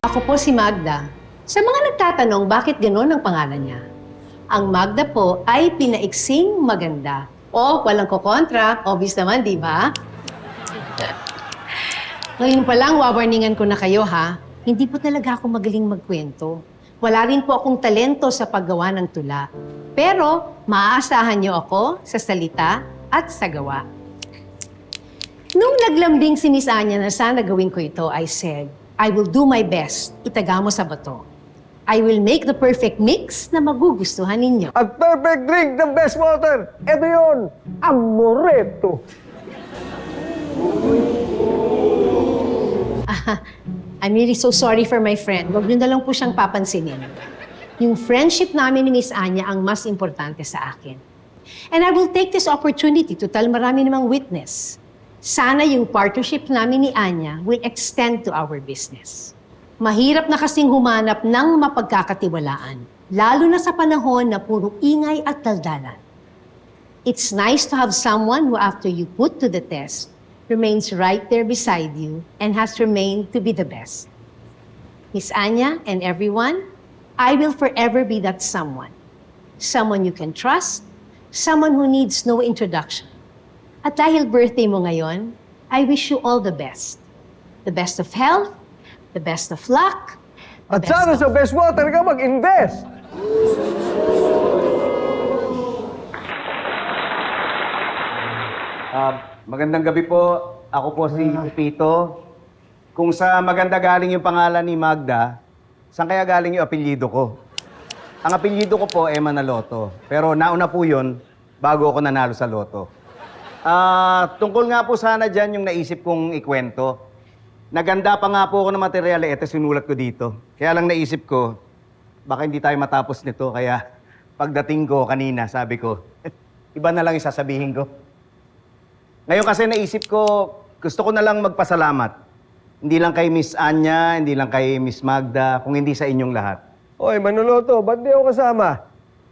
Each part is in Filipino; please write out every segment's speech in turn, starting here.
Ako po si Magda. Sa mga nagtatanong bakit gano'n ang pangalan niya, ang Magda po ay pinaiksing maganda. O, walang kokontra. Obvious naman, di ba? Ngayon pa lang, wawarningan ko na kayo, ha? Hindi po talaga ako magaling magkwento. Wala rin po akong talento sa paggawa ng tula. Pero, maaasahan niyo ako sa salita at sa gawa. Nung naglambing si Miss Anya na sana gawin ko ito, I said, I will do my best. Itaga mo sa bato. I will make the perfect mix na magugustuhan ninyo. At perfect drink ng best water. Ito yun, Amoreto. I'm really so sorry for my friend. Huwag niyo na lang po siyang papansinin. Yung friendship namin ni Miss Anya ang mas importante sa akin. And I will take this opportunity to tell marami namang witness. Sana yung partnership namin ni Anya will extend to our business. Mahirap na kasing humanap ng mapagkakatiwalaan, lalo na sa panahon na puro ingay at daldalan. It's nice to have someone who after you put to the test, remains right there beside you and has remained to be the best. Miss Anya and everyone, I will forever be that someone. Someone you can trust, someone who needs no introduction. At dahil birthday mo ngayon, I wish you all the best. The best of health, the best of luck, the At best sana of... sa best water ka mag-invest. Magandang gabi po. Ako po si Pito. Kung sa maganda galing yung pangalan ni Magda, saan kaya galing yung apelyido ko? Ang apelyido ko po ay Manaloto. Pero nauna po yun bago ako nanalo sa loto. Tungkol nga po sana dyan yung naisip kong ikwento. Naganda pa nga po ako ng material, ito sinulat ko dito. Kaya lang naisip ko, baka hindi tayo matapos nito. Kaya pagdating ko kanina, sabi ko, iba na lang yung sasabihin ko. Ngayon kasi naisip ko, gusto ko na lang magpasalamat. Hindi lang kay Miss Anya, hindi lang kay Miss Magda, kung hindi sa inyong lahat. Oy, Manolo, ba't di ako kasama?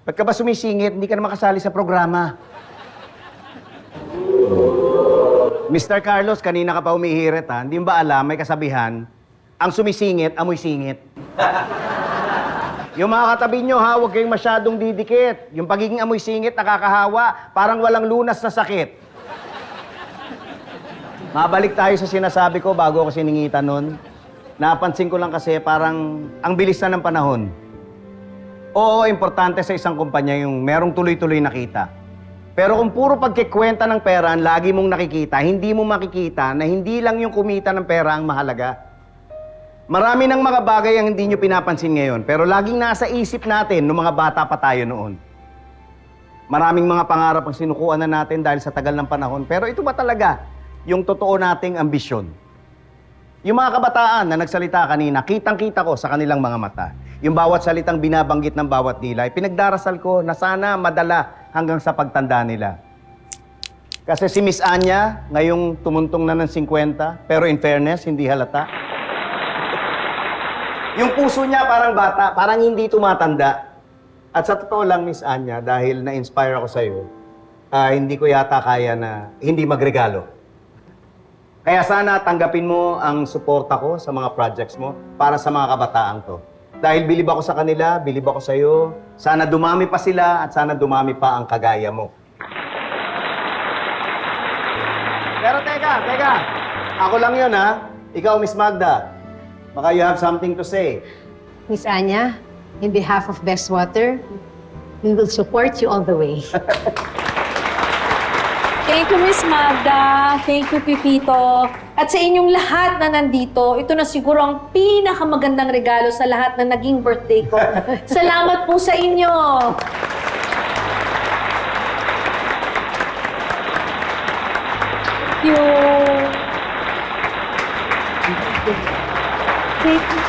Ba't ka ba sumisingit? Hindi ka na makasali sa programa. Mr. Carlos, kanina ka pa umihirit, ha? Hindi mo ba alam, may kasabihan, ang sumisingit, amoy singit. Yung mga katabi nyo, ha, huwag kayong masyadong didikit. Yung pagiging amoy singit, nakakahawa, parang walang lunas na sakit. Mabalik tayo sa sinasabi ko bago ako siningitan nun. Napansin ko lang kasi parang ang bilis na ng panahon. Oo, importante sa isang kumpanya yung merong tuloy-tuloy na kita. Pero kung puro pagkikwenta ng pera ang lagi mong nakikita, hindi mo makikita na hindi lang yung kumita ng pera ang mahalaga. Marami ng mga bagay ang hindi nyo pinapansin ngayon, pero laging nasa isip natin nung mga bata pa tayo noon. Maraming mga pangarap ang sinukuan na natin dahil sa tagal ng panahon, pero ito ba talaga yung totoo nating ambisyon? Yung mga kabataan na nagsalita kanina, kitang-kita ko sa kanilang mga mata. Yung bawat salitang binabanggit ng bawat nila, pinagdarasal ko na sana madala hanggang sa pagtanda nila. Kasi si Miss Anya, ngayong tumuntong na ng 50, pero in fairness, hindi halata. Yung puso niya parang bata, parang hindi tumatanda. At sa totoo lang, Miss Anya, dahil na-inspire ako sa'yo, hindi ko yata kaya na hindi magregalo. Kaya sana tanggapin mo ang suporta ko sa mga projects mo para sa mga kabataang to. Dahil bilib ako sa kanila, bilib ako sa'yo. Sana dumami pa sila at sana dumami pa ang kagaya mo. Pero teka. Ako lang yun, ha? Ikaw, Miss Magda. Baka you have something to say. Miss Anya, in behalf of Best Water, we will support you all the way. Thank you, Miss Magda. Thank you, Pipito. At sa inyong lahat na nandito, ito na siguro ang pinakamagandang regalo sa lahat na naging birthday ko. Salamat po sa inyo. Thank you. Thank you.